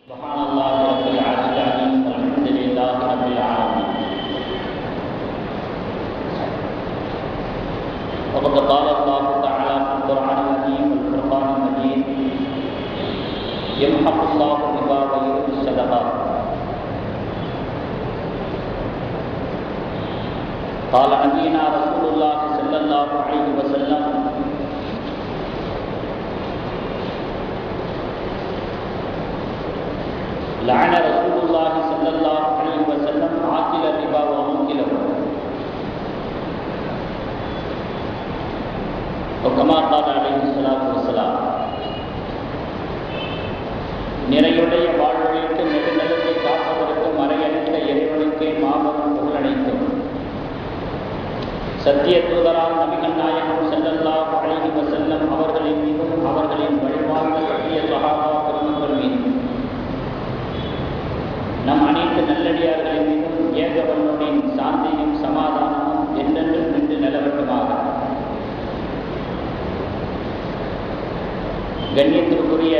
سبحان الله رب العالمين والحمد لله رب العالمين. وقد قال الله تعالى في القرآن الكريم والفرقان المجيد: يمحق الله الربا ويربي الصدقات. قال نبينا رسول الله صلى الله عليه وسلم: لعن رسول الله صلى الله عليه وسلم عاقل الربا وموكله. وكما قال عليه الصلاة والسلام. நிறையுடைய வாழ்வழிக்கு நெடுநிலத்தை காப்பதற்கு மறையளித்த இறைவனுக்கு மாபெரும் புகழனைத்தும் சத்திய தூதராம் நபிகள் நாயகம் ஸல்லல்லாஹு அலைஹி வஸல்லம் அவர்களின் மீதும் அவர்களின் வழிவாழ்ந்த சத்திய சஹாபா பெருமக்கள் மீதும் நம் அனைத்து நல்லடியார்களின் மீதும் ஏகவனுடைய சாந்தியும் சமாதானமும் என்றென்றும் நின்று நிலவட்டுமாக. கண்ணியத்திற்குரிய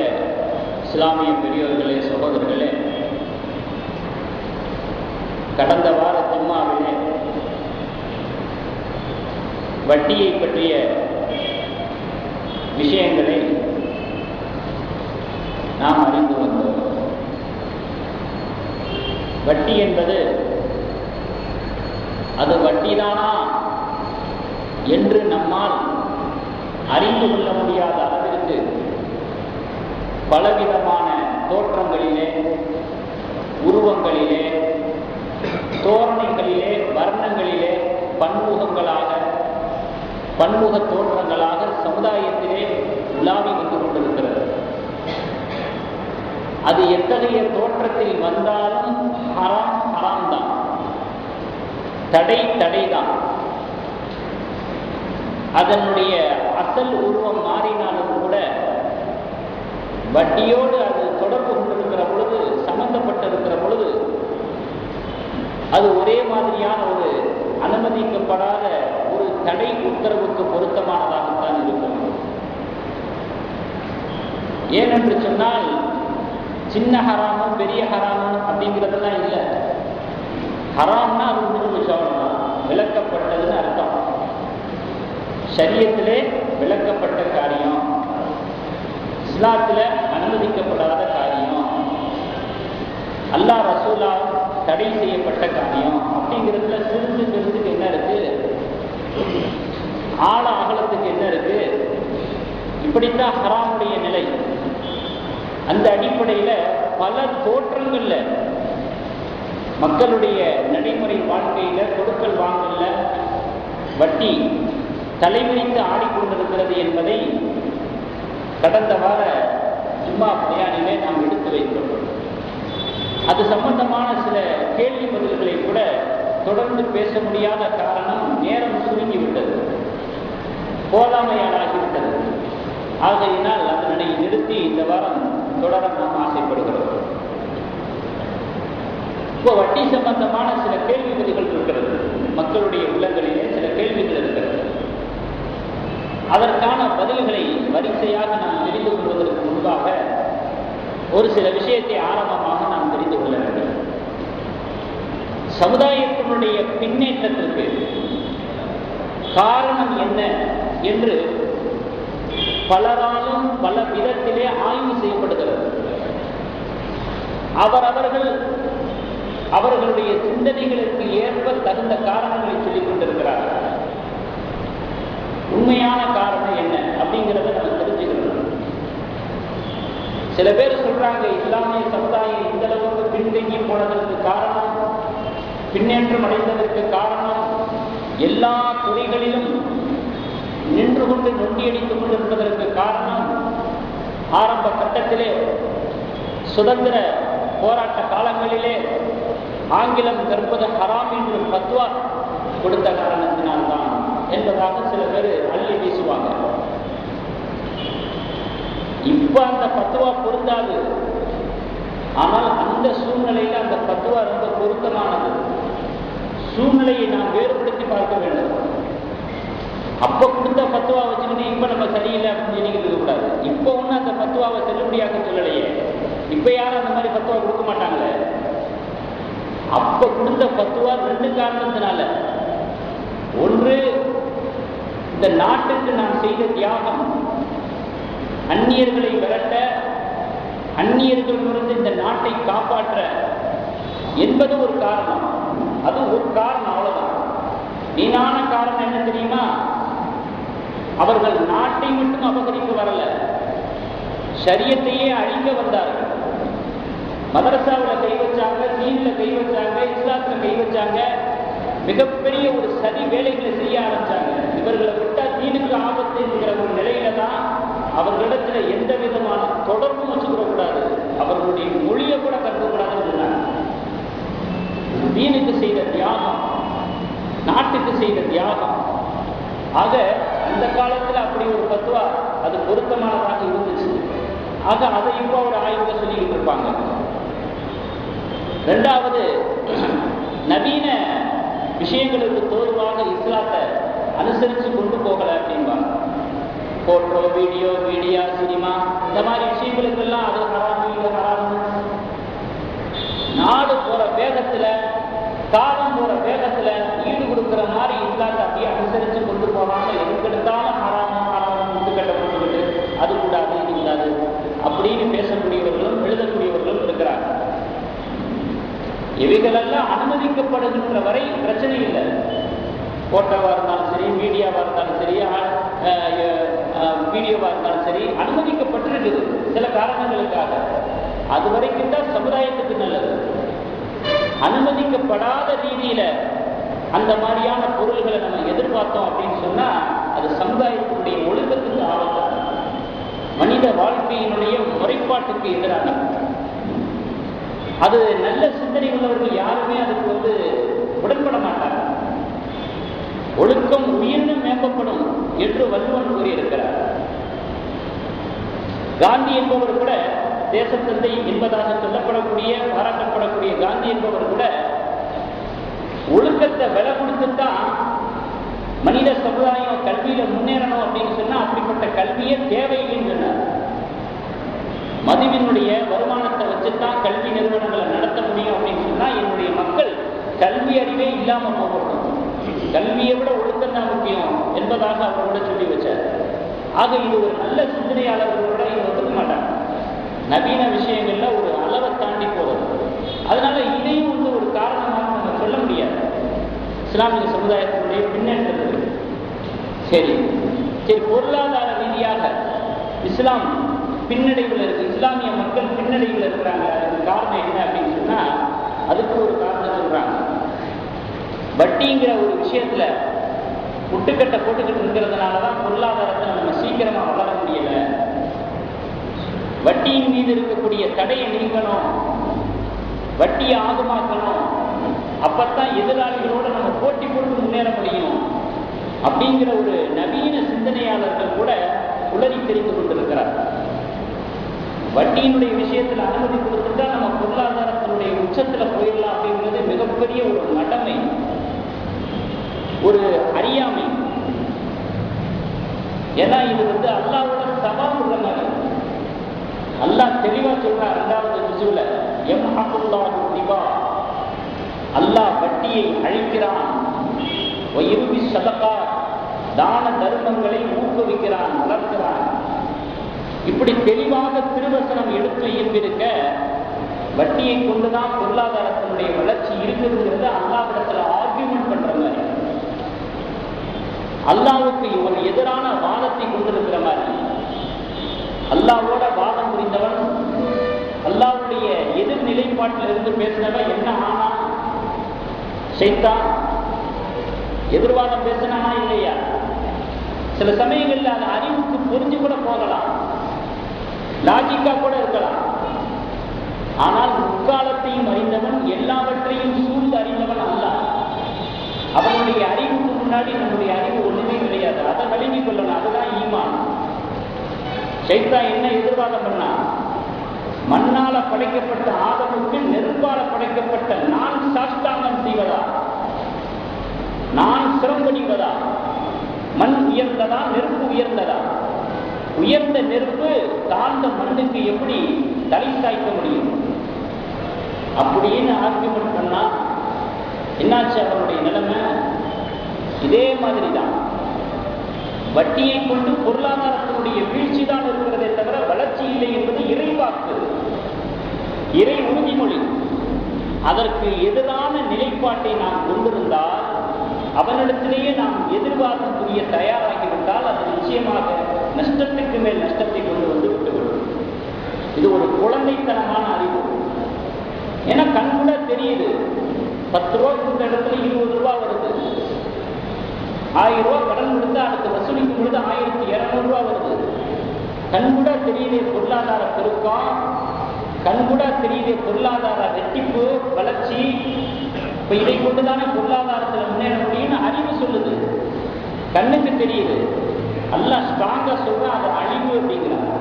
இஸ்லாமிய பெரியோர்களே, சகோதரர்களே, கடந்த வார ஜும்மாவிலே வட்டியை பற்றிய விஷயங்களை நாம் அறிந்து வந்தோம். வட்டி என்பது அது வட்டிதானா என்று நம்மால் அறிந்து கொள்ள முடியாத அளவிற்கு பலவிதமான தோற்றங்களிலே, உருவங்களிலே, தோரணைகளிலே, வர்ணங்களிலே, பன்முக தோற்றங்களாக சமுதாயத்திலே உலாவி வந்து கொண்டிருக்கிறது. அது எத்தகைய தோற்றத்தில் வந்தாலும் ஹராம் தான், தடைதான். அதனுடைய அசல் உருவம் மாறினாலும் கூட வட்டியோடு அது தொடர்பு கொண்டிருக்கிற பொழுது, சம்பந்தப்பட்டிருக்கிற பொழுது, அது ஒரே மாதிரியான ஒரு அனுமதிக்கப்படாத ஒரு தடை உத்தரவுக்கு பொருத்தமானதாகத்தான் இருக்கும். ஏனென்று சொன்னால், சின்ன ஹராமும் பெரிய ஹராமும் அப்படிங்கிறதெல்லாம் இல்லை. ஹராம்னா அது முடிஞ்சு விஷயம், விளக்கப்பட்டதுன்னு அர்த்தம். ஷரியத்திலே விளக்கப்பட்ட காரியம், இஸ்லாத்தில் அனுமதிக்கப்படாத காரியம், அல்லாஹ் ரசூலா தடை செய்யப்பட்ட காரியம் அப்படிங்கிறதுல சிறுசுக்கு என்ன இருக்கு, ஆழ அகலத்துக்கு என்ன இருக்கு, இப்படித்தான் ஹராமுடைய நிலை. அந்த அடிப்படையில் பல தோற்றங்கள்ல மக்களுடைய நடைமுறை வாழ்க்கையில, கொடுக்கல் வாங்கல வட்டி தலைவிரித்து ஆடிக்கொண்டிருக்கிறது என்பதை கடந்த வார ஜும்மா பயானிலே நாம் எடுத்து வைத்தோம். அது சம்பந்தமான சில கேள்வி பதில்களை கூட தொடர்ந்து பேச முடியாத காரணம் நேரம் சுருங்கிவிட்டது, போதாமையாலாகிவிட்டது. ஆகையினால் அதனை நிறுத்தி இந்த வாரம் தொடர நாம் ஆசைப்படுகிறோம். இப்போ வட்டி சம்பந்தமான சில கேள்வி பதில்கள் இருக்கிறது, மக்களுடைய உள்ளங்களிலே சில கேள்விகள் இருக்கிறது. அதற்கான பதில்களை வரிசையாக நாம் தெரிந்து கொள்வதற்கு முன்பாக ஒரு சில விஷயத்தை ஆரம்பமாக நாம் தெரிந்து கொள்ள வேண்டும். சமுதாயத்தினுடைய பின்னேற்றத்திற்கு காரணம் என்ன என்று பலராலும் பல விதத்திலே ஆய்வு செய்யப்படுகிறது. அவர்களுடைய சிந்தனைகளுக்கு ஏற்ப தகுந்த காரணங்களை சொல்லிக் கொண்டிருக்கிறார்கள். உண்மையான காரணம் என்ன அப்படிங்கிறத நம்ம தெரிஞ்சுக்கணும். சில பேர் சொல்றாங்க, இஸ்லாமிய சமுதாயம் இந்த அளவுக்கு பின்தங்கி போனதற்கு காரணம், பின்னேற்றம் அடைந்ததற்கு காரணம், எல்லா துறைகளிலும் நின்று கொண்டு நொண்டியடித்துக் கொண்டிருப்பதற்கு காரணம், ஆரம்ப கட்டத்திலே சுதந்திர போராட்ட காலங்களிலே ஆங்கிலம் கற்பது ஹராம் என்று பத்வா கொடுத்த காரணத்தினால்தான் என்பதாக சில பேர் அள்ளி வீசுவாங்க. இப்ப அந்த பத்துவா பொருந்தாது. ஆனால் அந்த சூழ்நிலையில் அந்த பத்துவா ரொம்ப பொருத்தமானது. சூழ்நிலையை நாம் வேறுபடுத்தி பார்க்க வேண்டும். அப்போ கொடுத்த பத்துவா வச்சுக்கிட்டு இப்போ நம்ம சரியில்லை அப்படின்னு சொல்லிக்கிட்டு இருக்கக்கூடாது. இப்போ ஒன்றும் அந்த பத்துவாவை செல்லுபடியாக சொல்லலையே, இப்போ யாரும் அந்த மாதிரி பத்துவா கொடுக்க மாட்டாங்களே. அப்ப கொடுத்த பத்துவா 2 காரணத்தினால. ஒன்று, இந்த நாட்டுக்கு நான் செய்த தியாகம், அந்நியர்களை விரட்ட, அந்நியர்களிலிருந்து இந்த நாட்டை காப்பாற்ற என்பது ஒரு காரணம். அது ஒரு காரணம், அவ்வளவுதான். வீணான காரணம் என்ன தெரியுமா? அவர்கள் நாட்டை மட்டும் அபகரிக்க வரல, ஷரியத்தையே அழிக்க வந்தார்கள். மதரசாவில் கை வச்சாங்க, தீன்ல கை வச்சாங்க, இஸ்லாத்துல கை வச்சாங்க, மிகப்பெரிய ஒரு சதி வேலைகளை செய்ய ஆரம்பிச்சாங்க. இவர்களை விட்டா தீனுக்கு ஆபத்துங்கிற ஒரு நிலையில தான் அவர்களிடத்துல எந்த விதமான தொடர்பும் வச்சுக்கூடாது, அவர்களுடைய மொழியை கூட கற்றுக்கூடாதுன்னு சொன்னாங்க. தீனுக்கு செய்த தியாகம், நாட்டுக்கு செய்த தியாகம். ஆக அந்த காலத்தில் அப்படி ஒரு பத்துவா அது பொருத்தமானதாக இருந்துச்சு. ஆக அதை இப்போ ஒரு ஆய்வுல சொல்லிக்கிட்டு இருப்பாங்க. 2வது, நவீன விஷயங்களுக்கு தோதுவாக இஸ்லாத்தை அனுசரித்து கொண்டு போகலை அப்படின்பாங்க. போட்டோ, வீடியோ, மீடியா, சினிமா, இந்த மாதிரி விஷயங்களுக்கெல்லாம் அது ஹராமு, இது ஹராமு. நாடு போற வேகத்துல, காலம் போற வேகத்துல ஈடு கொடுக்குற மாதிரி இஸ்லாத்தை அப்படியே அனுசரித்து கொண்டு போகாம எதுக்கெடுத்தாலும் ஹராமம் ஹராமம் முட்டுக்கட்டை போட்டுக்கிட்டு அது கூடாது இது கூடாது அப்படின்னு பேசக்கூடியவர்களும் எழுதக்கூடியவர்களும் இருக்கிறாங்க. இவைகளெல்லாம் அனுமதிக்கப்படுகின்ற வரை பிரச்சனை இல்லை. போட்டோவா இருந்தாலும் சரி, மீடியாவா இருந்தாலும் சரி, வீடியோவா இருந்தாலும் சரி, அனுமதிக்கப்பட்டிருக்குது சில காரணங்களுக்காக. அது வரைக்கும் தான் சமுதாயத்துக்கு நல்லது. அனுமதிக்கப்படாத ரீதியில அந்த மாதிரியான பொருள்களை நம்ம எதிர்பார்த்தோம் அப்படின்னு சொன்னா அது சமுதாயத்தினுடைய ஒழுக்கத்துக்கு ஆபத்தான, மனித வாழ்க்கையினுடைய முறைப்பாட்டுக்கு எதிரான. அது நல்ல சிந்தனை உள்ளவர்கள் யாருமே அதுக்கு உடன்பட மாட்டாங்க. ஒழுக்கம் உயிரினும் மேம்பப்படும் என்று வள்ளுவன் கூறியிருக்கிறார். காந்தி என்பவர் கூட, தேசத்தந்தை என்பதாக சொல்லப்படக்கூடிய, பாராட்டப்படக்கூடிய காந்தி என்பவர் கூட ஒழுக்கத்தை விலை கொடுத்துத்தான் மனித சமுதாயம் கல்வியில முன்னேறணும் அப்படின்னு சொன்னா அப்படிப்பட்ட கல்வியே தேவையில்லைன்னு சொன்னார். மதுவினுடைய வருமானத்தை வச்சுதான் கல்வி நிறுவனங்களை நடத்த முடியும் அப்படின்னு சொன்னா என்னுடைய மக்கள் கல்வி அறிவே இல்லாம போகணும், கல்வியை விட ஒழுக்கம் தான் முக்கியம் என்பதாக அவரோட சொல்லி வச்சார். ஆக இது ஒரு நல்ல சிந்தனையாளர்களோட இது ஒத்துக்க மாட்டாங்க. நவீன விஷயங்கள்ல ஒரு அளவை தாண்டி போகிறது. அதனால இதையும் ஒரு காரணமாக நம்ம சொல்ல முடியாது. இஸ்லாமிய சமுதாயத்தினுடைய பின்னேற்றத்துக்கு சரி சரி பொருளாதார ரீதியாக இஸ்லாம் பின்னடைவில் இருக்கு, இஸ்லாமிய மக்கள் பின்னடைவில் இருக்கிறாங்க. அதுக்கு காரணம் என்ன அப்படின்னு சொன்னா அதுக்கு ஒரு காரணம் சொல்றாங்க. வட்டிங்கிற ஒரு விஷயத்துல முட்டுக்கட்டை போட்டுக்கிட்டு இருக்கிறதுனாலதான் பொருளாதாரத்தை நம்ம சீக்கிரமா வளர முடியல. வட்டியின் மீது இருக்கக்கூடிய தடையை நீக்கணும், வட்டியை ஆகமாக்கணும், அப்பத்தான் எதிராளிகளோடு நம்ம போட்டி போட்டு முன்னேற முடியும் அப்படிங்கிற ஒரு நவீன சிந்தனையாளர்கள் கூட உளறி தெரிந்து கொண்டிருக்கிறார். வட்டியினுடைய விஷயத்தில் அனுமதி கொடுத்துட்டா நம்ம பொருளாதாரத்தினுடைய உச்சத்துல போயிடலாம் அப்படிங்கிறது மிகப்பெரிய ஒரு மடமை, ஒரு அறியாமை. ஏன்னா இது அல்லாஹ்வோட சவால் உள்ள மாதிரி. அல்லாஹ் தெளிவா சொல்றார் 2வது ஜுஸுல, யம்ஹகுல்லாஹு ரிபா, அல்லாஹ் வட்டியை அழிக்கிறான், வயுர்பி ஸதகா, தான தர்மங்களை ஊக்குவிக்கிறான், வளர்க்கிறான். இப்படி தெளிவாக திருவசனம் எடுத்து இருக்க வட்டியை கொண்டுதான் பொருளாதாரத்தினுடைய வளர்ச்சி இருக்குதுங்கிறது அல்லாஹ்விடத்துல ஆர்கியூமெண்ட் பண்ற மாதிரி, அல்லாஹ்வுக்கு ஒரு எதிரான வாதத்தை கொண்டிருக்கிற மாதிரி. அல்லாஹ்வோட வாதம் புரிந்தவன், அல்லாஹ்வுடைய எதிர் நிலைப்பாட்டில் இருந்து பேசினவன் என்ன ஆனா? ஷைத்தான். எதிர்வாதம் பேசினானா இல்லையா? சில சமயங்கள்ல அது அறிவுக்கு புரிஞ்சு கூட போகலாம், லாஜிக்கா கூட இருக்கலாம். ஆனால் முக்காலத்தையும் அறிந்தவன், எல்லாவற்றையும் சூழ்ந்து அறிந்தவன் அல்லாஹ். அவனுடைய அறிவுக்கு முன்னாடி நம்முடைய அறிவு ஒண்ணுமே கிடையாது. அதை விளங்கிக் கொள்ளணும், அதுதான் ஈமான். ஷைத்தான் என்ன எதிர்வாதம் பண்ணா? மண்ணால படைக்கப்பட்ட ஆதமுக்கு நெருப்பால படைக்கப்பட்ட நான் சாஷ்டாங்கம் செய்வதா, நான் சிரம்படிவதா? மண் உயர்ந்ததா, நெருப்பு உயர்ந்ததா? உயர்ந்த நெருப்பு தாழ்ந்த மண்ணுக்கு எப்படி தலை சாய்க்க முடியும்? அப்படின்னு ஆர்கியூமெண்ட் பண்ணா என்னாச்சு அவருடைய நிலைமை? இதே மாதிரி தான். வட்டியை கொண்டு பொருளாதாரத்தினுடைய வீழ்ச்சி தான் இருக்கிறதே தவிர வளர்ச்சி இல்லை என்பது இறைவாக்கு, இறை உறுதிமொழி. அதற்கு எதிரான நிலைப்பாட்டை நாம் கொண்டிருந்தால், அவனிடத்திலேயே நாம் எதிர்வாதம் புரிய தயாராகிவிட்டால், அது நிச்சயமாக நஷ்டத்துக்கு மேல் நஷ்டத்தை கொண்டு வந்து விட்டுவிடும். இது ஒரு குழந்தைத்தனமான அறிவு. ஏன்னா கண் கூட தெரியுது, 10 ரூபா கொடுத்த இடத்துல 20 ரூபாய் வருது. 1000 ரூபாய் கடன் கொடுத்தா அடுத்து வசூலிக்கும் பொழுது 1200 ரூபாய் வருது. கண் கூட தெரியுது பொருளாதார பெருக்கம், கண் கூட தெரியுது பொருளாதார ரெட்டிப்பு வளர்ச்சி. இப்ப இதை கொண்டுதானே பொருளாதாரத்தில் முன்னேற முடியும்னு அறிவு சொல்லுது, கண்ணுக்கு தெரியுது. அல்லாஹ் ஸ்ட்ராங்கா சொல்ற அது அழிவு அப்படிங்கிறாங்க.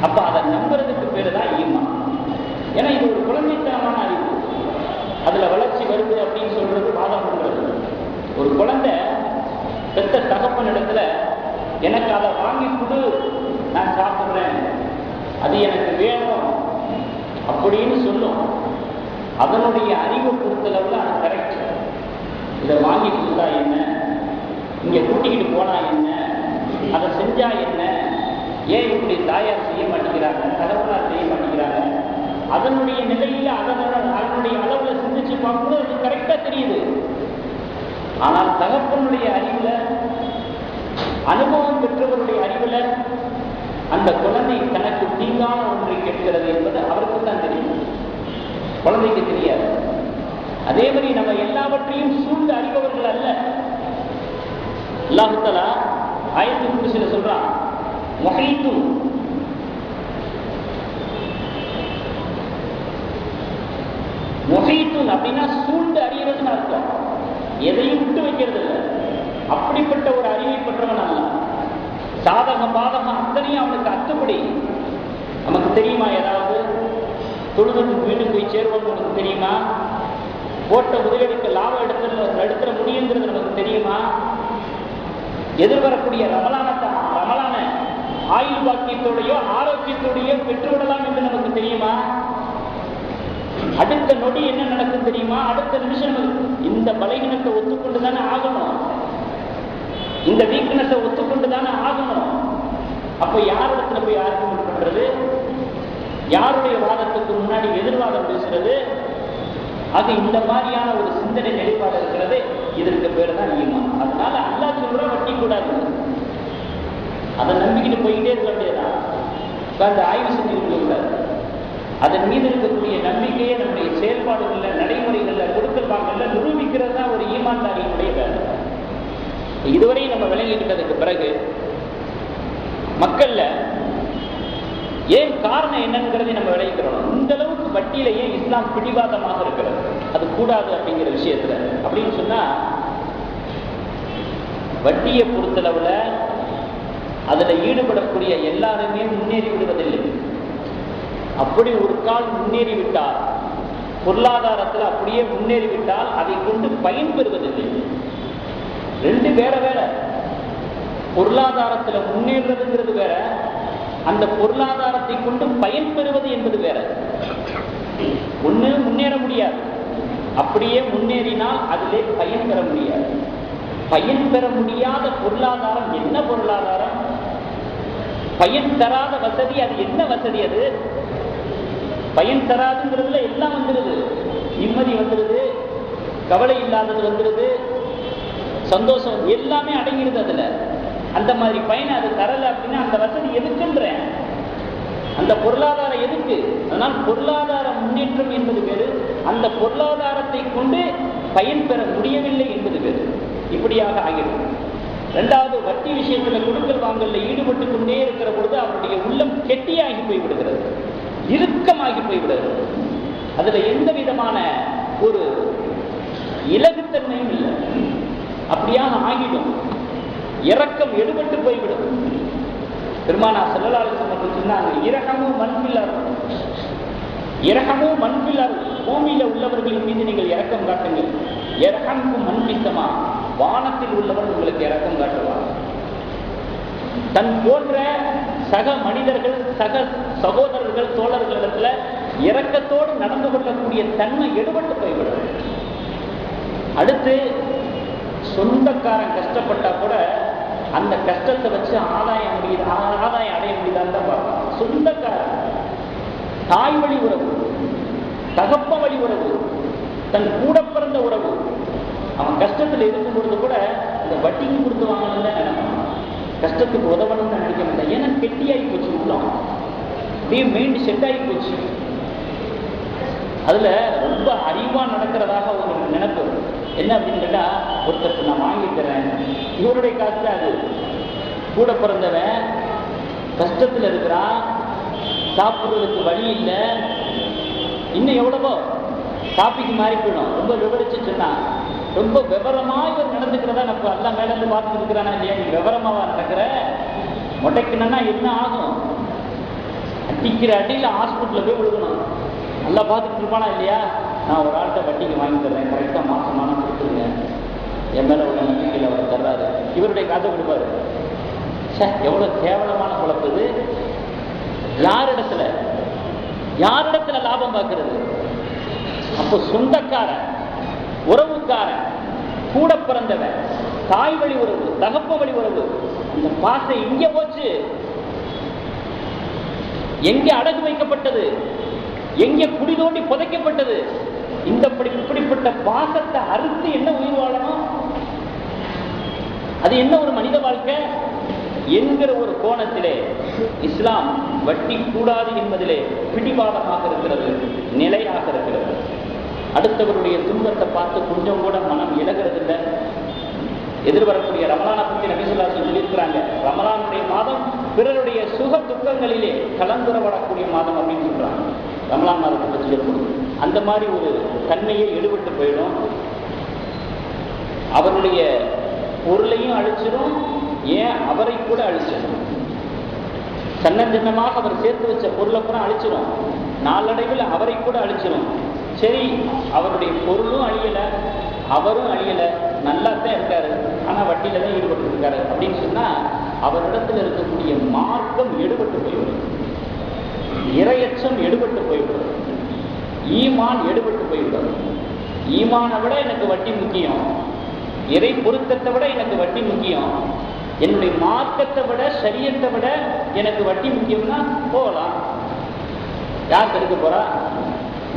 அப்ப அதை நம்புறதுக்கு பேரு தான் ஈமான். ஏன்னா இது ஒரு குழந்தைத்தனமான அறிவு. அதுல வளர்ச்சி வருது அப்படின்னு சொல்றது வாதம் பண்றது. ஒரு குழந்தை பெத்த தகப்பனிடத்துல எனக்கு அதை வாங்கி கொடு, நான் சாப்பிடுறேன், அது எனக்கு வேணும் அப்படின்னு சொல்லும். அதனுடைய அறிவை பொறுத்தளவுல அது கரெக்ட். இதை வாங்கி கொடுத்தா என்ன, இங்க கூட்டிக்கிட்டு போனா என்ன, அதை செஞ்சா என்ன, ஏன் இப்படி தாயார் செய்ய மாட்டேங்கிறாங்க, தகப்பனார் செய்ய மாட்டேங்கிறாங்க, அதனுடைய நிலையில அதனுடைய அளவுல சிந்திச்சு பார்க்கும்போது அது கரெக்டா தெரியுது. ஆனால் தகப்பனுடைய அறிவுல, அனுபவம் பெற்றவருடைய அறிவுல அந்த குழந்தை தனக்கு தீங்கான ஒன்றை கேட்கிறது என்பது அவருக்கு தான் தெரியும், குழந்தைக்கு தெரியாது. அதே மாதிரி நம்ம எல்லாவற்றையும் சூழ்ந்து அறிபவர்கள் அல்ல. அல்லாஹ் தஆலா ஆயத்துல் குர்சில சொல்றான், முஹீத்துன் முஹீத்துன் அப்படின்னா சூழ்ந்து அறியறதுன்னு அர்த்தம். எதையும் விட்டு வைக்கிறது இல்லை. அப்படிப்பட்ட ஒரு அறிவை பெற்றவன் அல்ல. சாதகம் பாதகம் அத்தனையும் அவனுக்கு அத்துப்படி. நமக்கு தெரியுமா? ஏதாவது தொழுதுக்கு வீட்டுக்கு போய் சேருவோம் நமக்கு தெரியுமா? போட்ட முதலீடுக்கு லாபம் எடுத்துட முடியுங்கிறது நமக்கு தெரியுமா? எதிர்வரக்கூடிய ரமலான ஆயுள் பாக்கியத்தோடையோ ஆரோக்கியத்தோடையோ பெற்றுவிடலாம் என்று நமக்கு தெரியுமா? அடுத்த நொடி என்ன நடக்கும் தெரியுமா? அடுத்த நிமிஷம் இந்த பலகீனத்தை ஒத்துக்கொண்டு தானே ஆகணும், இந்த வீக்னஸை ஒத்துக்கொண்டு தானே ஆகணும். அப்ப யாரிடத்துல போய் ஆர்கியூமெண்ட் பண்றது, யாருடைய வாதத்துக்கு முன்னாடி எதிர்வாதம் பேசுறது? அது இந்த மாதிரியான ஒரு சிந்தனை நிலைப்பாடு இருக்கிறது. இதற்கு பேர் தான் ஈமான். அதனால அல்லாஹ் சொல்ற வட்டி கூடாது, அதை நம்பிக்கிட்டு போய்கிட்டே இருக்க வேண்டியதான். உட்கார்ந்து ஆய்வு செஞ்சுக்கிட்டு கூடாது. அதன் மீது இருக்கக்கூடிய நம்பிக்கையை நம்முடைய செயல்பாடுகள்ல, நடைமுறைகள்ல, கொடுக்கல் வாங்கல நிரூபிக்கிறது தான் ஒரு ஈமான்தாரியினுடைய வேலை. இதுவரை நம்ம விளங்கிக்கிட்டதுக்கு பிறகு மக்கள்ல ஏன் காரணம் என்னங்கிறதை நம்ம விளைவிக்கிறோம். இந்த அளவுக்கு வட்டியில ஏன் இஸ்லாம் பிடிவாதமாக இருக்கிறது, அது கூடாது அப்படிங்கிற விஷயத்துல அப்படின்னு சொன்னா, வட்டியை பொறுத்தளவுல அதுல ஈடுபடக்கூடிய எல்லாருமே முன்னேறி விடுவதில்லை. அப்படி ஒரு கால் முன்னேறிவிட்டால், பொருளாதாரத்தில் அப்படியே முன்னேறிவிட்டால் அதை கொண்டு பயன்பெறுவதில்லை. ரெண்டு வேற வேற. பொருளாதாரத்தில் முன்னேறுறதுங்கிறது வேற, அந்த பொருளாதாரத்தை கொண்டு பயன்பெறுவது என்பது வேற. ஒண்ணு முன்னேற முடியாது, அப்படியே முன்னேறினால் அதிலே பயன் பெற முடியாது. பயன் பெற முடியாத பொருளாதாரம் என்ன பொருளாதாரம்? பயன் தராத வசதி அது என்ன வசதி? அது பயன் தராதுங்கிறதுல எல்லாம் வந்துடுது. நிம்மதி வந்துடுது, கவலை இல்லாதது வந்துடுது, சந்தோஷம் எல்லாமே அடங்கிடுது அதுல. அந்த மாதிரி பயனை அது தரல அப்படின்னா அந்த வசதி எதுக்குன்றேன், அந்த பொருளாதாரம் எதுக்கு? அதனால் பொருளாதார முன்னேற்றம் என்பது வேறு, அந்த பொருளாதாரத்தை கொண்டு பயன் பெற முடியவில்லை என்பது வேறு. இப்படியாக ஆகிறது. இரண்டாவது, வட்டி விஷயத்துல கொடுக்கல் வாங்கல்ல ஈடுபட்டு கொண்டே இருக்கிற பொழுது அவருடைய உள்ளம் கெட்டியாகி போய்விடுகிறது, இறுக்கமாகி போய்விடுகிறது. அதுல எந்த விதமான ஒரு இலகுத்தன்மையும் இல்லை. அப்படியாக ஆகிடும், இரக்கம் எடுபட்டு போய்விடும். பெருமானார் ஸல்லல்லாஹு அலைஹி வஸல்லம் சொன்னாங்க, இரகமும் மண்பில்லார், இரகமும் மண்பில்லார், பூமியில உள்ளவர்களின் மீது நீங்கள் இரக்கம் காட்டுங்கள். இரகமும் மண்பித்தமா, வானத்தில் உள்ளவர் உங்களுக்கு இரக்கம் காட்டுவார். தன் போன்ற சக மனிதர்கள், சக சகோதரர்கள், தோழர்களிடத்துல இரக்கத்தோடு நடந்து கொள்ளக்கூடிய தன்மை எடுபட்டு போய்விடும். அடுத்து சொந்தக்காரன் கஷ்டப்பட்டா கூட அந்த கஷ்டத்தை வச்சு ஆதாயம் அடைய முடியுதான்னு தான் பார்க்கலாம். சொந்தக்காரன், தாய் வழி உறவு, தகப்ப வழி உறவு, தன் கூட பிறந்த உறவு, அவன் கஷ்டத்தில் இருக்கும் பொழுது கூட இந்த வட்டிக்கு கொடுத்து வாங்கணும்னு தான் நினைப்பான். கஷ்டத்துக்கு உதவணும்னு நினைக்க மாட்டேன். ஏன்னா கெட்டியாகி போச்சு, உள்ளம் அப்படியே மைண்ட் செட் ஆகி போச்சு. அதுல ரொம்ப அறிவா நடக்கிறதாக ஒரு நினைப்பு. என்ன அப்படின்னு கேட்டா, ஒருத்தருக்கு நான் வாங்கிக்கிறேன், இவருடைய காசு தான் அது, கூட பிறந்தவன் கஷ்டத்துல இருக்கிறான், சாப்பிடுறதுக்கு வழி இல்லை, இன்னும் எவ்வளவோ டாபிக் மாறி போயிடும். ரொம்ப விவரிச்சு சொன்னா, ரொம்ப விவரமா இவர் நடந்துக்கிறதா நம்ம எல்லாம் மேல இருந்து பார்த்துட்டு இருக்கிறானா இல்லையா, நீ விவரமாவா நடக்கிற, முட்டைக்குன்னா என்ன ஆகும், அடிக்கிற அடியில் ஹாஸ்பிட்டலில் போய் விழுகணும். நல்லா பார்த்துட்டு இருப்பானா இல்லையா, நான் ஒரு ஆள்கிட்ட வட்டிக்கு வாங்கி தர்றேன், கரெக்டாக மாசமான கொடுத்துருங்க, என் மேலே உள்ள நம்பிக்கையில் அவர் தர்றாரு, இவருடைய காசை கொடுப்பாரு. எவ்வளோ கேவலமான குழப்பம் இது. யாரிடத்துல லாபம் பார்க்கிறது? அப்போ சொந்தக்காரன், உறவுக்காரன், கூட பிறந்தவன், தாய் வழி உறவு, தகப்ப வழி உறவு, அந்த பாசம் எங்கே போச்சு? எங்கே அடகு வைக்கப்பட்டது? எங்கே குடி தோண்டி புதைக்கப்பட்டது? இப்படிப்பட்ட பாசத்தை அறுத்து என்ன உயிர் வாழணும்? அது என்ன ஒரு மனித வாழ்க்கை என்கிற ஒரு கோணத்திலே இஸ்லாம் வட்டி கூடாது என்பதிலே பிடிவாதமாக இருக்கிறது, நிலையாக இருக்கிறது. அடுத்தவருடைய துன்பத்தை பார்த்து கொஞ்சம் கூட மனம் இழகிறது இல்லை. எதிர்வரக்கூடிய ரமலானை பற்றி நபி ஸல்லல்லாஹு அலைஹி வஸல்லம் சொல்லியிருக்கிறாங்க, ரமலானுடைய மாதம் பிறருடைய சுக துக்கங்களிலே கலந்துரப்படக்கூடிய மாதம் அப்படின்னு சொல்றாங்க. ரமலான் மாதத்தை பற்றி சொல்லும்போது அந்த மாதிரி ஒரு தன்மையை எடுபட்டு போயிடும். அவருடைய பொருளையும் அழிச்சிடும், ஏன் அவரை கூட அழிச்சிடும். சன்னஞ்சன்னமாக அவர் சேர்த்து வச்ச பொருளை கூட அழிச்சிடும், நாளடைவில் அவரை கூட அழிச்சிடும். சரி, அவருடைய பொருளும் அழியலை, அவரும் அழியலை, நல்லா தான் இருக்காரு, ஆனால் வட்டியில தான் ஈடுபட்டு இருக்காரு அப்படின்னு சொன்னா அவரிடத்தில் இருக்கக்கூடிய மார்க்கம் எடுபட்டு போய்விடும், இரையச்சம் எடுபட்டு போய்விடும், ஈமான் எடுபட்டு போய்விடும். ஈமானை விட எனக்கு வட்டி முக்கியம், இறை பொருத்தத்தை விட எனக்கு வட்டி முக்கியம், என்னுடைய மார்க்கத்தை விட சரியத்தை விட எனக்கு வட்டி முக்கியம்னா போகலாம். யார் தடுக்க போறா?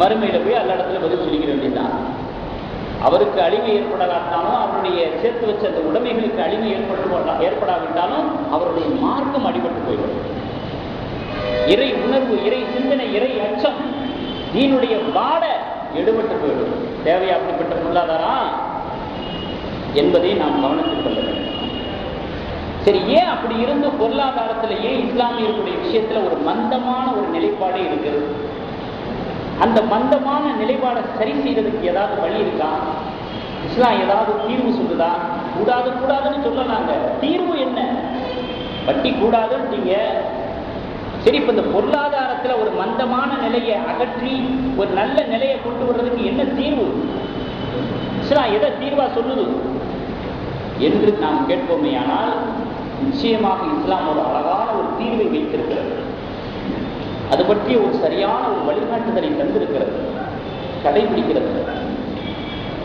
மறுமையில போய் எல்லா இடத்துல பதில் சொல்லிக்கிற வேண்டியதுதான். அவருக்கு அழிவு ஏற்படலாட்டாலும், அவருடைய சேர்த்து வச்ச அந்த உடைமைகளுக்கு அழிவு ஏற்படாவிட்டாலும் அவருடைய மார்க்கம் அடிபட்டு போய்விடும். இறை உணர்வு, இறை சிந்தனை, இறை அச்சம், தீனுடைய வாட எடுபட்டு போய்விடும். தேவையா அப்படிப்பட்ட பொருளாதாரம் என்பதை நாம் கவனத்தில் கொள்ள வேண்டும். சரி, ஏன் அப்படி இருந்து பொருளாதாரத்திலேயே இஸ்லாமியர்களுடைய விஷயத்துல ஒரு மந்தமான ஒரு நிலைப்பாடே இருக்கிறது? அந்த மந்தமான நிலைப்பாடை சரி செய்வதற்கு ஏதாவது வழி இருக்கா? இஸ்லாம் ஏதாவது தீர்வு சொல்லுதா? கூடாதுன்னு சொல்லலாங்க. தீர்வு என்ன? வட்டி கூடாதுன்றீங்க, சரி, இப்ப இந்த பொருளாதாரத்துல ஒரு மந்தமான நிலையை அகற்றி ஒரு நல்ல நிலையை கொண்டு வர்றதுக்கு என்ன தீர்வு? இஸ்லாம் எதை தீர்வா சொல்லுது என்று நாம் கேட்போமே ஆனால், நிச்சயமாக இஸ்லாம் ஒரு அழகான ஒரு தீர்வை வைத்திருக்கிறது. அது பற்றிய ஒரு சரியான ஒரு வழிகாட்டுதலை தந்திருக்கிறது, கடைபிடிக்கிறது.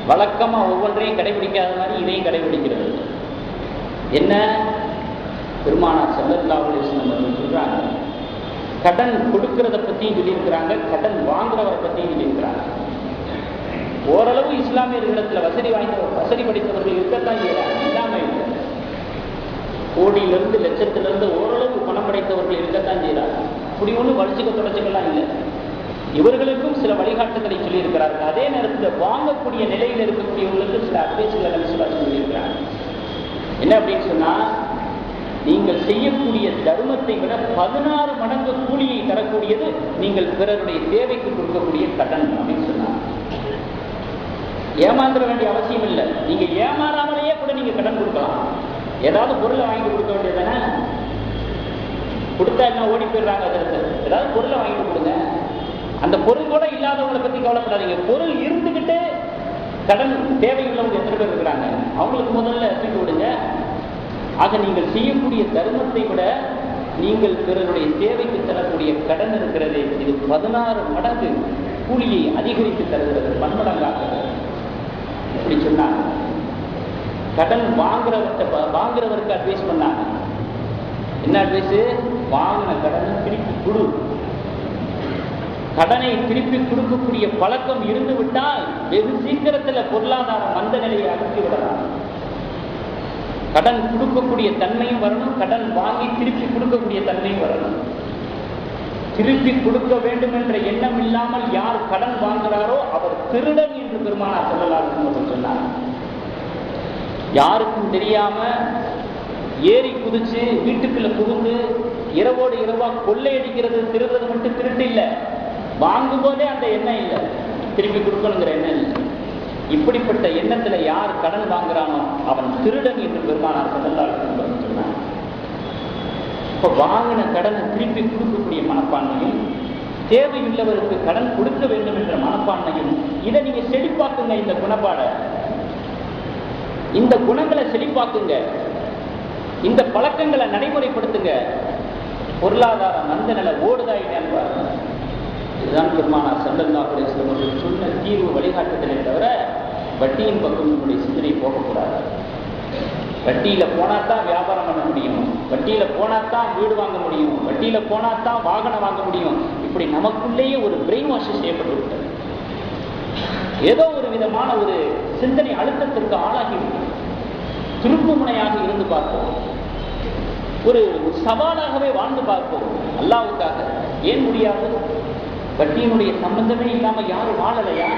வழக்கமா ஒவ்வொன்றையும் கடைபிடிக்காத மாதிரி இதையும் கடைபிடிக்கிறது. என்ன? பெருமானார் ஸல்லல்லாஹு அலைஹி வஸல்லம் சொல்றாங்க, கடன் கொடுக்கிறத பற்றியும் சொல்லியிருக்கிறாங்க, கடன் வாங்குறவரை பற்றியும் சொல்லியிருக்கிறாங்க. ஓரளவு இஸ்லாமியர்களிடத்தில் வசதி படைத்தவர்கள் இருக்கத்தான் செய்யறாங்க, இல்லாமல் இல்லை. கோடியிலிருந்து லட்சத்திலிருந்து ஓரளவு பணம் படைத்தவர்கள் இருக்கத்தான் செய்யறாங்க. அப்படி ஒன்றும் வலிச்சுக்க தொடச்சுக்கெல்லாம் இல்லை. இவர்களுக்கும் சில வழிகாட்டுதலை சொல்லியிருக்கிறார்கள். அதே நேரத்தில் வாங்கக்கூடிய நிலையில் இருக்கக்கூடியவர்களுக்கு சில அட்வைஸ்களை சொல்லியிருக்கிறாங்க. என்ன அப்படின்னு சொன்னா, நீங்கள் செய்யக்கூடிய தர்மத்தை விட 16 மடங்கு கூலியை தரக்கூடியது நீங்கள் பிறருடைய தேவைக்கு கொடுக்கக்கூடிய கடன் அப்படின்னு சொன்னாங்க. ஏமாந்துட வேண்டிய அவசியம் இல்லை. நீங்க ஏமாறாமலேயே கூட நீங்க கடன் கொடுக்கலாம். ஏதாவது பொருளை வாங்கி கொடுக்க வேண்டியதானே? கொடுத்தா என்ன ஓடி போயிடுறாங்க. அதில் ஏதாவது பொருளை வாங்கிட்டு கொடுங்க. அந்த பொருள் கூட இல்லாதவங்களை பத்தி கவலைப்படாதீங்க. பொருள் இருந்துகிட்டு கடன் தேவையுள்ளவங்க எத்தனை பேர் இருக்கிறாங்க, அவங்களுக்கு முதல்ல தூக்கி விடுங்க. ஆக நீங்கள் செய்யக்கூடிய தர்மத்தை விட நீங்கள் பிறருடைய தேவைக்கு தரக்கூடிய கடன் இருக்கிறது, இது 16 மடங்கு கூலியை அதிகரித்து தருகிறது, பன்மடங்காக. இப்படி சொன்னாங்க. கடன் வாங்குறவருக்கு அட்வைஸ் பண்ணாங்க. என்ன அட்வைஸ்? வாங்கின கடனை திருப்பி கொடு. கடனை திருப்பி கொடுக்கக்கூடிய பழக்கம் இருந்து விட்டால் வெகு சீக்கிரத்தில் பொருளாதார மந்த நிலையை அகற்றி விடலாம். கடன் கொடுக்கக்கூடிய தன்மையும் வரணும், கடன் வாங்கி திருப்பி கொடுக்கக்கூடிய தன்மையும் வரணும். திருப்பி கொடுக்க வேண்டும் என்ற எண்ணம் இல்லாமல் யார் கடன் வாங்குகிறாரோ அவர் திருடன் என்று பெருமானார் ஸல்லல்லாஹு அலைஹி வஸல்லம் சொன்னார். யாருக்கும் தெரியாம ஏறி குதிச்சு வீட்டுக்குள்ள புகுந்து இரவோடு இரவா கொள்ளையடிக்கிறது, திருடுறது மட்டும் திருட்டு இல்லை, வாங்கும் போதே அந்த எண்ணம் இல்லை, திருப்பி கொடுக்கணுங்கிற எண்ணம் இல்லை. இப்படிப்பட்ட எண்ணத்துல யார் கடன் வாங்குறானோ அவன் திருடன் என்று பெருமானார் ஸல்லல்லாஹு அலைஹி வஸல்லம் சொன்னார். இப்ப வாங்கின கடனை திருப்பி கொடுக்கக்கூடிய மனப்பான்மையும், தேவையுள்ளவருக்கு கடன் கொடுக்க வேண்டும் என்ற மனப்பான்மையும், இதை நீங்க செழிப்பாக்குங்க. இந்த குணப்பாட, இந்த குணங்களை செழிப்பாக்குங்க, இந்த பழக்கங்களை நடைமுறைப்படுத்துங்க. பொருளாதார மந்த நிலை ஓடுதா இல்லையா? இதுதான் பெருமானார் ஸல்லல்லாஹு அலைஹி வஸல்லம் சொன்ன தீர்வு வழிகாட்டுதலே தவிர வட்டியின் பக்கம் நம்முடைய சிந்தனை போகக்கூடாது. வட்டியில போனாத்தான் வியாபாரம் பண்ண முடியும், வட்டியில போனாத்தான் வீடு வாங்க முடியும், வட்டியில போனாத்தான் வாகனம் வாங்க முடியும். இப்படி நமக்குள்ளேயே ஒரு பிரெயின் வாஷ் செய்யப்பட்டு விட்டது. ஏதோ ஒரு விதமான ஒரு சிந்தனை அழுத்தத்திற்கு ஆளாகி திருப்பு முனையாக இருந்து பார்ப்போம், ஒரு சவாலாகவே வாழ்ந்து பார்ப்போம். அல்லாஹ்வுக்காக ஏன் முடியாது? வட்டியினுடைய சம்பந்தமே இல்லாம யாரும் வாழலையா?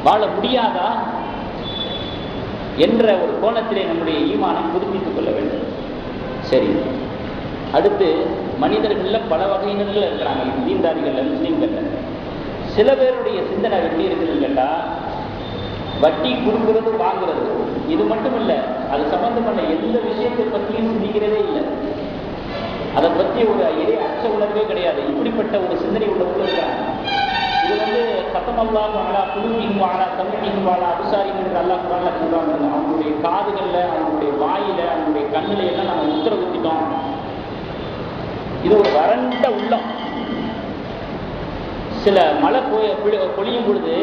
வாழ முடியாதா என்ற ஒரு கோணத்திலே நம்முடைய ஈமானை புதுப்பித்துக் கொள்ள வேண்டும். சரி, அடுத்து மனிதர்கள்ல பல வகையினர்கள் இருக்கிறாங்க. தீன்தாரிகள், முஸ்லீம்கள். சில பேருடைய சிந்தனை எப்படி இருக்குதுன்னு கேட்டா, வட்டி கொடுக்கிறது வாங்குறது இது மட்டும் இல்லை, அது சம்பந்தப்பட்ட எந்த விஷயத்தை பற்றியும் சிந்திக்கிறதே இல்லை, அதை பற்றி ஒரு அச்ச உணர்வே கிடையாது. இப்படிப்பட்ட ஒரு சிந்தனை உள்ளவர்கள் இருக்காங்க. இது சத்தமல்லாஹு அலா குலூபிஹிம் வ அலா சம்இஹிம் வ அலா அப்சாரிஹிம் என்று அல்லாஹ் குர்ஆன்ல சொல்றாங்க. அவங்களுடைய காதுகள்ல, அவங்களுடைய வாயில, அவங்களுடைய கண்ணுல எல்லாம் நம்ம உத்தரவிட்டோம். இது ஒரு வறண்ட உள்ளம். சில மழை பொழியும் பொழுது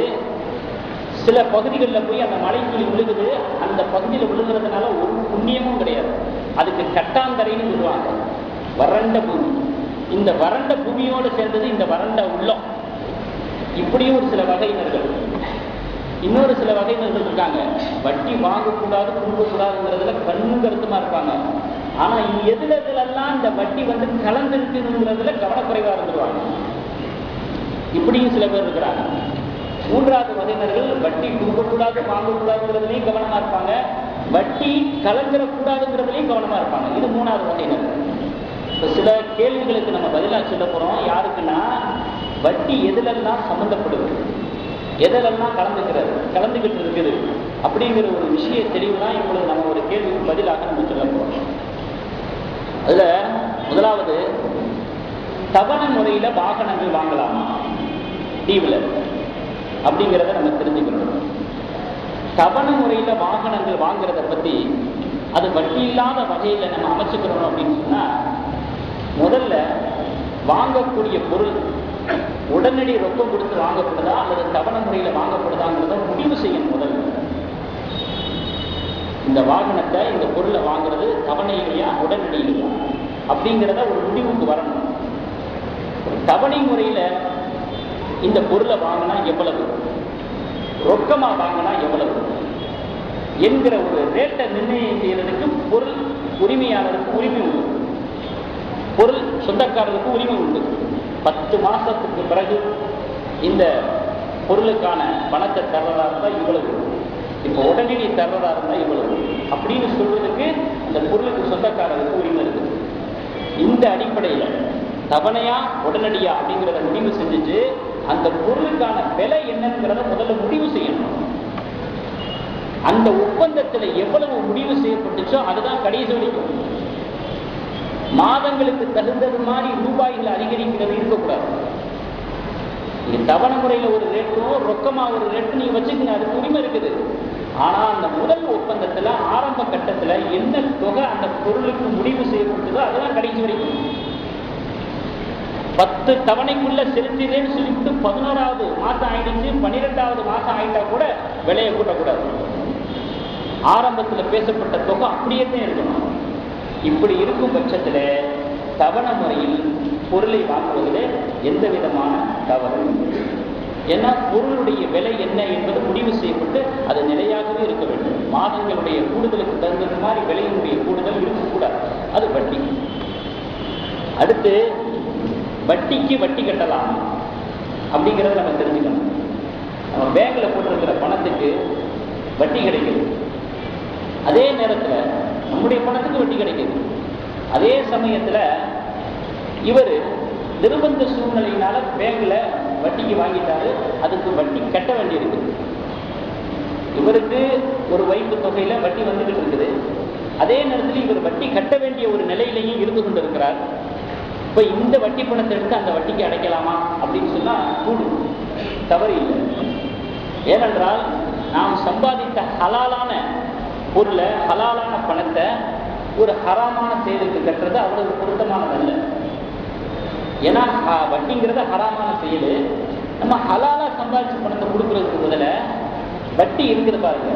சில பகுதிகளில் போய் அந்த மலைக்குழி விழுகுது. அந்த பகுதியில் விழுகிறதுனால ஒரு புண்ணியமும் கிடையாது. அதுக்கு கட்டாந்தரைன்னு சொல்லுவாங்க. வறண்ட பூமி. இந்த வறண்ட பூமியோடு சேர்ந்தது இந்த வறண்ட உள்ளம். இப்படியும் ஒரு சில வகையினர்கள். இன்னொரு சில வகையினர்கள் இருக்காங்க. வட்டி வாங்கக்கூடாது, கொடுக்கக்கூடாதுங்கிறதுல கண்ணும் கருத்துமா இருப்பாங்க. ஆனா எதுலெல்லாம் இந்த வட்டி கலந்துருக்குங்கிறதுல கவனக்குறைவா இருந்துருவாங்க. இப்படியும் சில பேர் இருக்கிறாங்க. மூன்றாவது வகையினர்கள் வட்டி கொடுக்கக்கூடாது, வாங்கக்கூடாதுங்கிறதுலையும் கவனமா இருப்பாங்க, வட்டி கலந்துடக்கூடாதுங்கிறதுலையும் கவனமா இருப்பாங்க. இது மூணாவது வகையினர். இப்போ சில கேள்விகளுக்கு நம்ம பதிலாக சொல்ல போறோம். யாருக்குன்னா, வட்டி எதுலெல்லாம் சம்பந்தப்படுது, எதெல்லாம் கலந்துக்கிட்டு இருக்குது அப்படிங்கிற ஒரு விஷய தெளிவு தான் இப்பொழுது நம்ம ஒரு கேள்விக்கு பதிலாக நம்ம சொல்ல போறோம். அதுல முதலாவது, தவணை முறையில வாகனங்கள் வாங்கலாமா டீவீலர் அப்படிங்கிறத நம்ம தெரிஞ்சுக்கணும். தவணை முறையில வாகனங்கள் வாங்குறத பத்தி அது வட்டி இல்லாத வகையில நம்ம அமைச்சுக்கிறோம் அப்படின்னு சொன்னா, முதல்ல வாங்கக்கூடிய பொருள் உடனடி ரொக்கம் கொடுத்து வாங்கப்படுதா அல்லது தவணை முறையில வாங்கப்படுதாங்கிறத முடிவு செய்யணும். முதல்ல இந்த வாகனத்தை, இந்த பொருளை வாங்குறது தவணை இல்லையா உடனடி இல்லையா அப்படிங்கிறத ஒரு முடிவுக்கு வரணும். தவணை முறையில இந்த பொருளை வாங்கினா எவ்வளவு, ரொக்கமா வாங்கினா எவ்வளவு என்கிற ஒரு ரேட்டை நிர்ணயம் செய்யறதுக்கு பொருள் உரிமையாளருக்கு உரிமை உண்டு, பொருள் சொந்தக்காரருக்கு உரிமை உண்டு. 10 மாசத்துக்கு பிறகு இந்த பொருளுக்கான பணத்தை தர்றதா இருந்தா இவ்வளவு, இப்போ உடனடி தர்றதா இருந்தா இவ்வளவு அப்படின்னு சொல்றதுக்கு அந்த பொருளுக்கு சொந்தக்காரருக்கு உரிமை இருக்குது. இந்த அடிப்படையில் தவணையா உடனடியா அப்படிங்கிறத முடிவு செஞ்சுட்டு அந்த பொருளுக்கான விலை என்னங்கிறத முதல்ல முடிவு செய்யணும். அந்த ஒப்பந்தத்தில் எவ்வளவு முடிவு செய்யப்பட்டுச்சோ அதுதான் கடைசி வரைக்கும். மாதங்களுக்கு தகுந்தது மாதிரி ரூபாய்கள் அதிகரிக்கிறது இருக்கக்கூடாது. நீங்க தவணை முறையில் ஒரு ரேட்டும் ரொக்கமா ஒரு ரேட்டு நீங்க வச்சுக்கங்க, அதுக்கு உரிமை இருக்குது. ஆனா அந்த முதல் ஒப்பந்தத்துல ஆரம்ப கட்டத்துல என்ன தொகை அந்த பொருளுக்கு முடிவு செய்யப்பட்டதோ அதுதான் கடைசி வரைக்கும். 10 தவணைக்குள்ள செலுத்தினேன்னு சொல்லிட்டு 11வது மாசம் ஆயிடுச்சு, 12வது மாசம் ஆயிட்டா கூட விலையை கூட்டக்கூடாது. ஆரம்பத்தில் பேசப்பட்ட தொகை அப்படியே தான் இருக்கணும். இப்படி இருக்கும் பட்சத்தில் தவணை முறையில் பொருளை வாங்குவதில் எந்த விதமான தவறு. ஏன்னா பொருளுடைய விலை என்ன என்பது முடிவு செய்யப்பட்டு அது நிலையாகவே இருக்க வேண்டும். மாதங்களுடைய கூடுதலுக்கு தகுந்த மாதிரி விலையினுடைய கூடுதல் இருக்கக்கூடாது. அது வட்டி. அடுத்து வட்டிக்கு வட்டி கட்டலாம் அப்படிங்கிறத நம்ம தெரிஞ்சுக்கணும். நம்ம பேங்க்ல போட்டிருக்கிற பணத்துக்கு வட்டி கிடைக்குது, அதே நேரத்தில் நம்முடைய பணத்துக்கு வட்டி கிடைக்குது. அதே சமயத்தில் இவர் நிர்பந்த சூழ்நிலையினால பேங்க்ல வட்டிக்கு வாங்கிட்டாரு, அதுக்கு வட்டி கட்ட வேண்டியிருக்கு. இவருக்கு ஒரு வைப்பு தொகையில வட்டி வந்துகிட்டு இருக்குது, அதே நேரத்தில் இவர் வட்டி கட்ட வேண்டிய ஒரு நிலையிலையும் இருந்து கொண்டிருக்கிறார். இப்ப இந்த வட்டி பணத்தை எடுத்து அந்த வட்டிக்கு அடைக்கலாமா அப்படின்னு சொன்னா கூடும், தவறு இல்லை. ஏனென்றால் நாம் சம்பாதித்த ஹலாலான பொருளை, ஹலாலான பணத்தை ஒரு ஹராமான செயலுக்கு கட்டுறது அவ்வளவு பொருத்தமானதல்ல. ஏன்னா வட்டிங்கிறது ஹராமான செயல். நம்ம ஹலாலா சம்பாதிச்ச பணத்தை கொடுக்கறதுக்கு பதில வட்டி இருக்குது பாருங்க,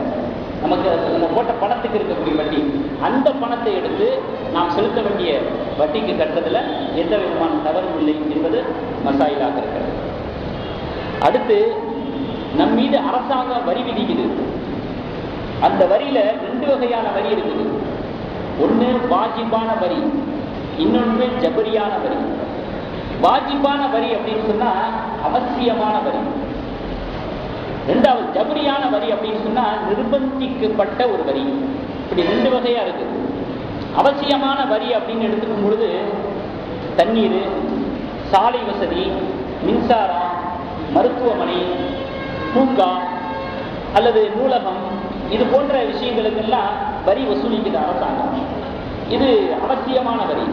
நமக்கு நம்ம போட்ட பணத்துக்கு இருக்கக்கூடிய வட்டி, அந்த பணத்தை எடுத்து நாம் செலுத்த வேண்டிய வட்டிக்கு கட்டுறதுல எந்த விதமான தவறும் இல்லை என்பது மசாயிலாக இருக்கிறது. அடுத்து நம் மீது அரசாங்கம் வரி விதிக்குது. அந்த வரியில 2 வகையான வரி இருக்குது. ஒன்று வாஜிபான வரி, இன்னொன்று ஜபரியான வரி. வாஜிபான வரி அப்படின்னு சொன்னா அவசியமான வரி. ரெண்டாவது ஜபரியான வரி அப்படின்னு சொன்னா நிர்பந்திக்கப்பட்ட ஒரு வரி. இப்படி 2 வகையா இருக்குது. அவசியமான வரி அப்படின்னு எடுத்துக்கும் பொழுது தண்ணீர், சாலை வசதி, மின்சாரம், மருத்துவமனை, பூங்கா அல்லது நூலகம், இது போன்ற விஷயங்களுக்கெல்லாம் வரி வசூலிக்குது அரசாங்கம். இது அவசியமான வரி.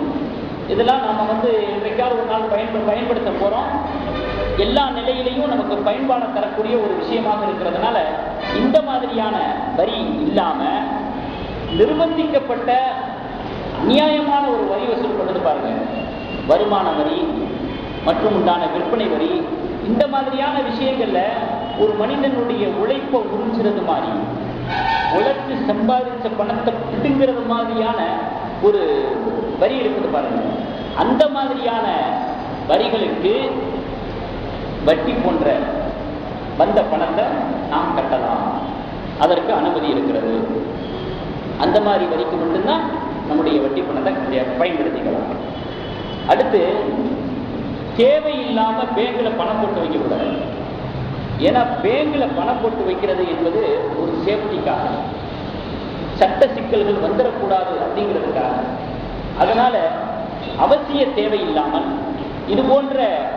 இதெல்லாம் நம்ம என்றைக்காவது ஒரு நாள் பயன்படுத்த போறோம். எல்லா நிலையிலையும் நமக்கு பயன்பாடு தரக்கூடிய ஒரு விஷயமாக இருக்கிறதுனால இந்த மாதிரியான வரி இல்லாம நிர்பந்திக்கப்பட்ட அநியாயமான ஒரு வரி வசூல் பண்ணது பாருங்க, வருமான வரி மற்றும் உண்டான விற்பனை வரி. இந்த மாதிரியான விஷயங்கள்ல ஒரு மனிதனுடைய உழைப்பை உறிஞ்சுறது மாதிரி, உழைத்து சம்பாதிச்ச பணத்தை பிடுங்கிறது மாதிரியான ஒரு வரி இருக்குது பாருங்க. அந்த மாதிரியான வரிகளுக்கு வட்டி போன்ற வந்த பணத்தை நாம் கட்டலாம், அதற்கு அனுமதி இருக்கிறது. அந்த மாதிரி வரிக்கு மட்டும்தான் நம்முடைய வட்டி பணத்தை பயன்படுத்திக்கலாம். அடுத்து தேவையில்லாம பேங்க்ல பணம் போட்டு வைக்கக்கூடாது. ஏன்னா பேங்க்ல பணம் போட்டு வைக்கிறது என்பது ஒரு சேஃப்டிக்காக, சட்ட சிக்கல்கள் வந்துடக்கூடாது அப்படிங்கிறதுக்காக. அதனால அவசிய தேவை இல்லாமல், இது போன்ற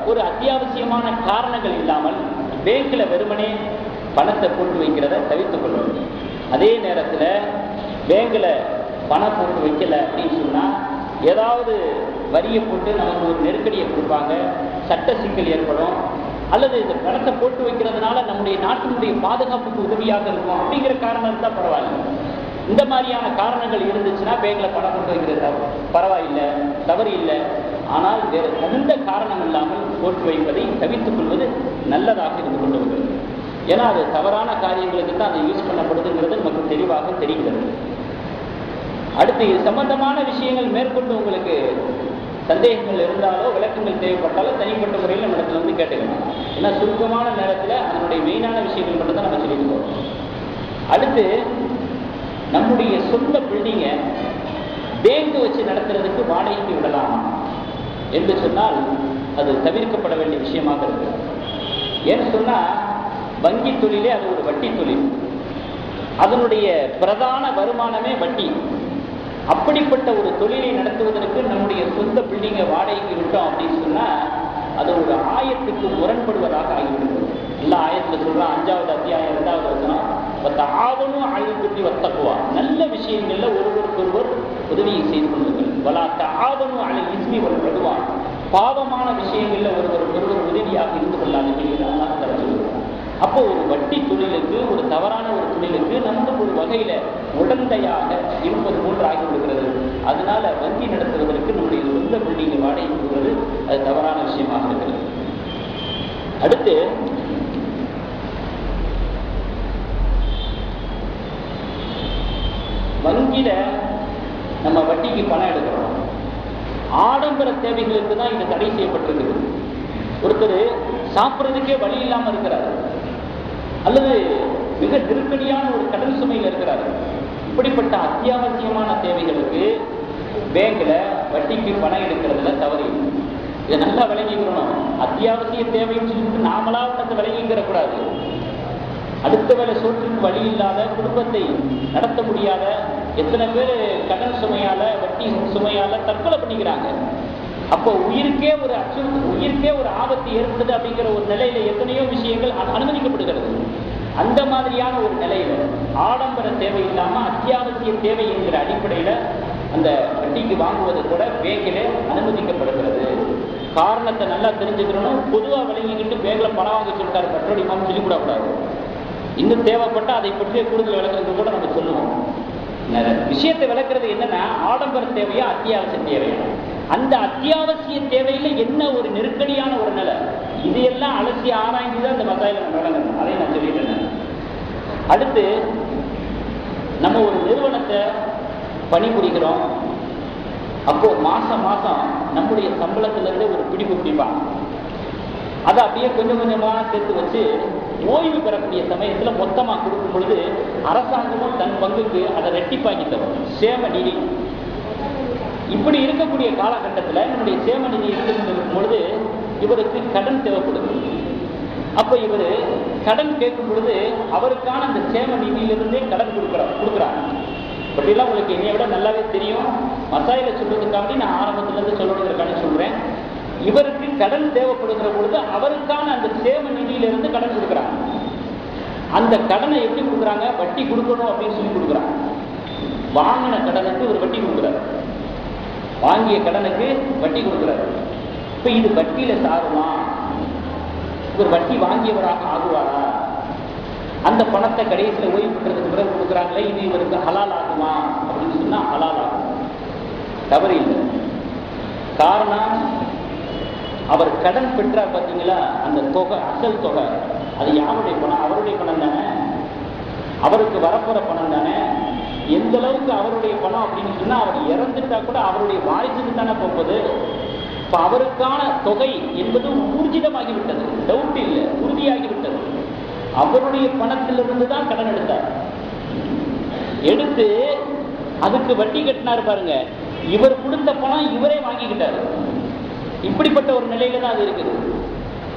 ஒரு அத்தியாவசியமான காரணங்கள் இல்லாமல் பேங்க்ல வெறுமனே பணத்தை போட்டு வைக்கிறத தவிர்த்துக் கொள்ளணும். அதே நேரத்தில் பேங்க்ல பணம் போட்டு வைக்கல அப்படின்னு சொன்னா ஏதாவது வரியை போட்டு நமக்கு ஒரு நெருக்கடியை கொடுப்பாங்க, சட்ட சிக்கல் ஏற்படும். அல்லது இந்த பணத்தை போட்டு வைக்கிறதுனால நம்முடைய நாட்டினுடைய பாதுகாப்புக்கு உதவியாக இருக்கும் அப்படிங்கிற காரணம் தான் பரவாயில்லை. இந்த மாதிரியான காரணங்கள் இருந்துச்சுன்னா பேங்க்ல பணம் போட்டு வைக்கிறது பரவாயில்லை, தவறு இல்லை. ஆனால் வேறு தகுந்த காரணம் இல்லாமல் போட்டு வைப்பதை தவிர்த்துக் கொள்வது நல்லதாக இருந்து கொண்டு வருகிறது. ஏன்னா அது தவறான காரியங்களுக்கு தான் அது யூஸ் பண்ணப்படுதுங்கிறது நமக்கு தெளிவாக தெரிகிறது. அடுத்து இது சம்பந்தமான விஷயங்கள் மேற்கொண்டு உங்களுக்கு சந்தேகங்கள் இருந்தாலோ விளக்கங்கள் தேவைப்பட்டாலோ தனிப்பட்ட முறையில் நம்ம இடத்துல கேட்டுக்கலாம். ஏன்னா சுருக்கமான நேரத்தில் அதனுடைய மெயினான விஷயங்கள் மட்டும் தான் நம்ம சொல்லிட்டு போகிறோம். அடுத்து நம்முடைய சொந்த பில்டிங்கை பேங்க் வச்சு நடத்துறதுக்கு வாடகைக்கு விடலாமா என்று சொன்னால் அது தவிர்க்கப்பட வேண்டிய விஷயமாக இருக்கு. ஏன்னு சொன்னால் வங்கி தொழிலே அது ஒரு வட்டி தொழில், அதனுடைய பிரதான வருமானமே வட்டி. அப்படிப்பட்ட ஒரு தொழிலை நடத்துவதற்கு நம்முடைய சொந்த பில்டிங்கை வாடகைக்கு விட்டோம் அப்படின்னு சொன்னால் அது ஒரு ஆயத்துக்கு முரண்படுவதாக ஆகிவிடுது. எல்லா ஆயத்தில் சொல்கிறான், 5வது அத்தியாயம் 2வது வசனம், ஆவணும் ஆயுள்புத்தி வத்தக்குவா, நல்ல விஷயங்கள்ல ஒருவருக்கொருவர் உதவியை செய்து கொள்ளுங்கள். வலாத்த ஆவணும் அலை இஸ்மி ஒரு பாவமான விஷயங்கள்ல ஒருவருக்கொருவர் உதவியாக இருந்து கொள்ளாதீர்கள். அப்போ ஒரு வட்டி தொழிலுக்கு, ஒரு தவறான ஒரு தொழிலுக்கு நம்மளும் ஒரு வகையில உடந்தையாக இருப்பது போன்று ஆகி விடுகிறது. அதனால வங்கி நடத்துவதற்கு நம்முடைய சொந்த பில்டிங்கை வாடகை கொடுக்கிறது அது தவறான விஷயமாக இருக்கிறது. அடுத்து வங்கியில நம்ம வட்டிக்கு பணம் எடுக்கிறோம். ஆடம்பர தேவைகளுக்கு தான் இது தடை செய்யப்பட்டிருக்குது. ஒருத்தர் சாப்பிட்றதுக்கே வழி இல்லாமல் இருக்கிறார், அல்லது மிக நெருக்கடியான ஒரு கடன் சுமையில் இருக்கிறார். இப்படிப்பட்ட அத்தியாவசியமான தேவைகளுக்கு பேங்க்ல வட்டிக்கு பணம் எடுக்கிறதுல தவறு. இதை நல்லா விளங்கிக்கிறோம். அத்தியாவசிய தேவைன்னு சொல்லிட்டு நாமளா உனக்கு விளங்கிக்கிற கூடாது. அடுத்த வேலை சோற்றுக்கு வழி இல்லாத, குடும்பத்தை நடத்த முடியாத எத்தனை பேர் கடன் சுமையால, வட்டி சுமையால தற்கொலை பண்ணிக்கிறாங்க. அப்போ உயிருக்கே ஒரு ஆபத்து ஏற்படுது அப்படிங்கிற ஒரு நிலையில எத்தனையோ விஷயங்கள் அனுமதிக்கப்படுகிறது. அந்த மாதிரியான ஒரு நிலையில ஆடம்பர தேவை இல்லாம அத்தியாவசிய தேவை என்கிற அடிப்படையில அந்த வட்டிக்கு வாங்குவது கூட பேங்கிலே அனுமதிக்கப்படுகிறது. காரணத்தை நல்லா தெரிஞ்சுக்கிறோம். பொதுவாக விளங்கிக்கிட்டு பேங்க்ல பணம் வாங்க சொல்லிட்டாரு கட்டோடி மாம் சொல்லி கூடாது. இன்னும் தேவைப்பட்ட அதை பற்றிய கூடுதல் விளக்குறது கூட நம்ம சொல்லுவோம். விஷயத்தை விளக்குறது என்னன்னா, ஆடம்பர தேவையா அத்தியாவசிய தேவையா, அந்த அத்தியாவசிய தேவையில என்ன ஒரு நெருக்கடியான ஒரு நிலை, இதையெல்லாம் அலசி ஆராய்ந்துதான் அந்த மசாயில நம்ம விளங்கணும். அதை நான் சொல்லிட்டேன். அடுத்து நம்ம ஒரு நிறுவனத்தை பணிபுரிகிறோம். அப்போ மாசம் நம்முடைய சம்பளத்திலிருந்து ஒரு பிடிப்பு பிடிப்பாங்க. அதை அப்படியே கொஞ்சம் கொஞ்சமாக சேர்த்து வச்சு ஓய்வு பெறக்கூடிய சமயத்தில் மொத்தமாக கொடுக்கும் பொழுது அரசாங்கமும் தன் பங்குக்கு அதை ரெட்டிப்பாக்கி தரும். சேம நிதி. இப்படி இருக்கக்கூடிய காலகட்டத்தில் நம்முடைய சேம நிதி இருக்கும் பொழுது இவருக்கு கடன் தேவைப்படுது. அப்போ இவர் கடன் கேட்கும் பொழுது அவருக்கான அந்த சேம நிதியிலிருந்தே கடன் கொடுக்குறாங்க. அப்படிலாம் உங்களுக்கு என்னைய விட நல்லாவே தெரியும். மசாயில சொல்றதுக்காண்டி நான் ஆரம்பத்திலிருந்து சொல்லணுங்கிறக்காண்டி சொல்றேன். இவருக்கு கடன் தேவைப்படுகிற பொழுது அவருக்கான அந்த சேம நிதியிலிருந்து கடன் கொடுக்குறாங்க. அந்த கடனை எப்படி கொடுக்குறாங்க? வட்டி கொடுக்கணும் அப்படின்னு சொல்லி கொடுக்குறாங்க. வாங்கின கடனுக்கு ஒரு வட்டி கொடுக்குறாரு, வாங்கிய கடனுக்கு வட்டி கொடுக்குறாரு. இப்ப இது வட்டியில சாருமா? இவர் வட்டி வாங்கியவராக ஆகுவாரா? அந்த பணத்தை கடைசியில் ஓய்வு பெற்றதுக்கு பிறகு கொடுக்குறாங்களே, இது இவருக்கு ஹலால் ஆகுமா அப்படின்னு சொன்னா ஹலால் ஆகும், தவறு இல்லை. காரணம், அவர் கடன் பெற்றார் பார்த்தீங்களா, அந்த தொகை, அசல் தொகை, அது யாருடைய பணம்? அவருடைய பணம் தானே, அவருக்கு வரப்போற பணம் தானே. எந்த அளவுக்கு அவருடைய பணம் அப்படின்னு சொன்னா, அவர் இறந்துட்டா கூட அவருடைய வாரிசுக்கு தானே போகுது. இப்ப அவருக்கான தொகை என்பது ஊர்ஜிதமாகிவிட்டது, டவுட் இல்லை, உறுதியாகிவிட்டது. அவருடைய பணத்திலிருந்து தான் கடன் எடுத்தார். எடுத்து அதுக்கு வட்டி கட்டினார் பாருங்க. இவர் கொடுத்த பணம் இவரே வாங்கிக்கிட்டார். இப்படிப்பட்ட ஒரு நிலையில தான் அது இருக்குது.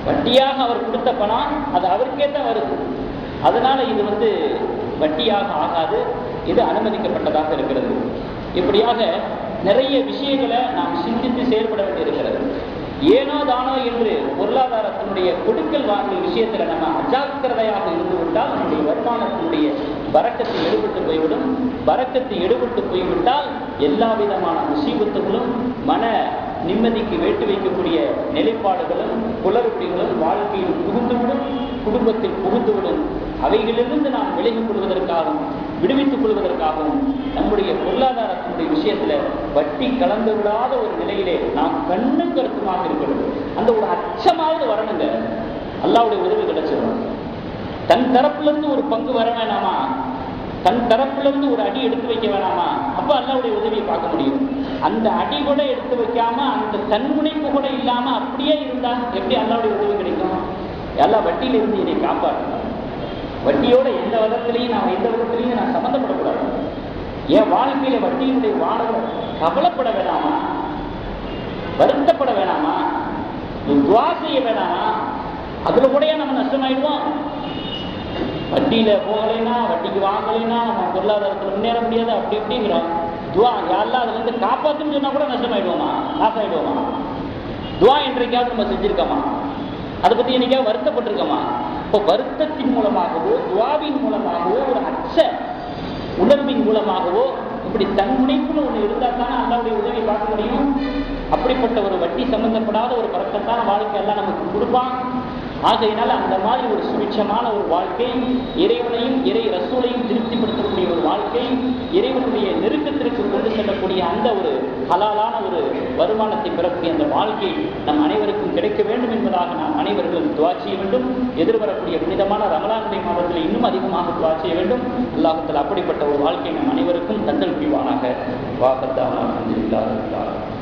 வட்டியாக அவர் கொடுத்த பணம் அது அவருக்கே தான் வருது. அதனால இது வட்டியாக ஆகாது, இது அனுமதிக்கப்பட்டதாக இருக்கிறது. இப்படியாக நிறைய விஷயங்களை நாம் சிந்தித்து செயல்பட வேண்டியிருக்கிறது. ஏனோ தானோ என்று பொருளாதாரத்தினுடைய கொடுக்கல் வாங்கல் விஷயத்துல நம்ம அஜாக்கிரதையாக இருந்து விட்டால் நம்முடைய வருமானத்தினுடைய பரக்கத்து எடுபட்டு போய்விடும். பரக்கத்து எடுபட்டு போய்விட்டால் எல்லா விதமான முசீபத்துகளும், மன நிம்மதிக்கு வேட்டு வைக்கக்கூடிய நிலைப்பாடுகளும் குளறுபடிகளும் வாழ்க்கையில் புகுந்துவிடும், குடும்பத்தில் புகுந்துவிடும். அவைகளிலிருந்து நாம் விலகிக் கொள்வதற்காகவும் விடுவித்துக் கொள்வதற்காகவும் நம்முடைய பொருளாதாரத்தினுடைய விஷயத்துல வட்டி கலந்து விடாத ஒரு நிலையிலே நாம் கண்ணும் கருத்துமாக இருக்கணும். அந்த ஒரு அச்சமாவது வரணுங்க. அல்லாஹ்வுடைய உதவி கிடைச்சிடும். தன் தரப்பிலிருந்து ஒரு பங்கு வர வேணாமா? தன் தரப்பிலிருந்து ஒரு அடி எடுத்து வைக்க வேணாமா? அப்ப அல்லாஹ்வுடைய உதவியை பார்க்க முடியும். அந்த அடி கூட எடுத்து வைக்காம, அந்த தன்முனைப்பு கூட இல்லாம அப்படியே இருந்தா எப்படி அல்லாஹ்வுடைய உதவி கிடைக்கும்? எல்லாம் வட்டியிலிருந்து இதை காப்பாற்றணும். வட்டியோட எந்த விதத்திலையும் நான் சம்மந்தப்படக்கூடாது. என் வாழ்க்கையில வட்டியினுடைய வாடகை கவலைப்பட வேணாமா? வருத்தப்பட வேணாமா? துவா செய்ய வேணாமா? அதுல கூட நம்ம நஷ்டமாயிடுவோம். வட்டியில போகலைன்னா, வட்டிக்கு வாங்கலைன்னா நம்ம பொருளாதாரத்தில் முன்னேற முடியாது. அப்படி இப்படிங்கிறோம். துவா யாரெல்லாம் அதுல இருந்து காப்பாற்றுன்னு சொன்னா கூட நஷ்டமாயிடுவோமா? நாசாயிடுவோமா? துவா என்றைக்காவது நம்ம செஞ்சிருக்கோமா? அதை பத்தி என்னைக்காவது வருத்தப்பட்டிருக்கோமா? இப்போ வருத்தத்தின் மூலமாகவோ, துவாவின் மூலமாகவோ, ஒரு அச்ச உணர்வின் மூலமாகவோ, இப்படி தன்முனைப்புன்னு ஒண்ணு இருந்தா தானே அல்லாஹ்வுடைய உதவியை பார்க்க முடியும். அப்படிப்பட்ட ஒரு வட்டி சம்பந்தப்படாத ஒரு பறக்கத்தான வாழ்க்கை எல்லாம் நமக்கு கொடுப்பான். ஆகையினால் அந்த மாதிரி ஒரு சுபிட்சமான ஒரு வாழ்க்கை, இறைவனையும் இறை ரசூலையும் திருப்திப்படுத்தக்கூடிய ஒரு வாழ்க்கை, இறைவனுடைய நெருக்கத்திற்கு கொண்டு செல்லக்கூடிய அந்த ஒரு ஹலாலான ஒரு வருமானத்தை பெறக்கூடிய அந்த வாழ்க்கை நம் அனைவருக்கும் கிடைக்க வேண்டும் என்பதாக நாம் அனைவர்களும் துஆ செய்ய வேண்டும். எதிர்வரக்கூடிய புனிதமான ரமலானுடைய மாதத்தில் இன்னும் அதிகமாக துஆ செய்ய வேண்டும். அல்லாஹ் தஆலா அப்படிப்பட்ட ஒரு வாழ்க்கை நம் அனைவருக்கும் தந்தல் புரிவானாக. வாஹத்தா அல்ஹம்துலில்லாஹ்.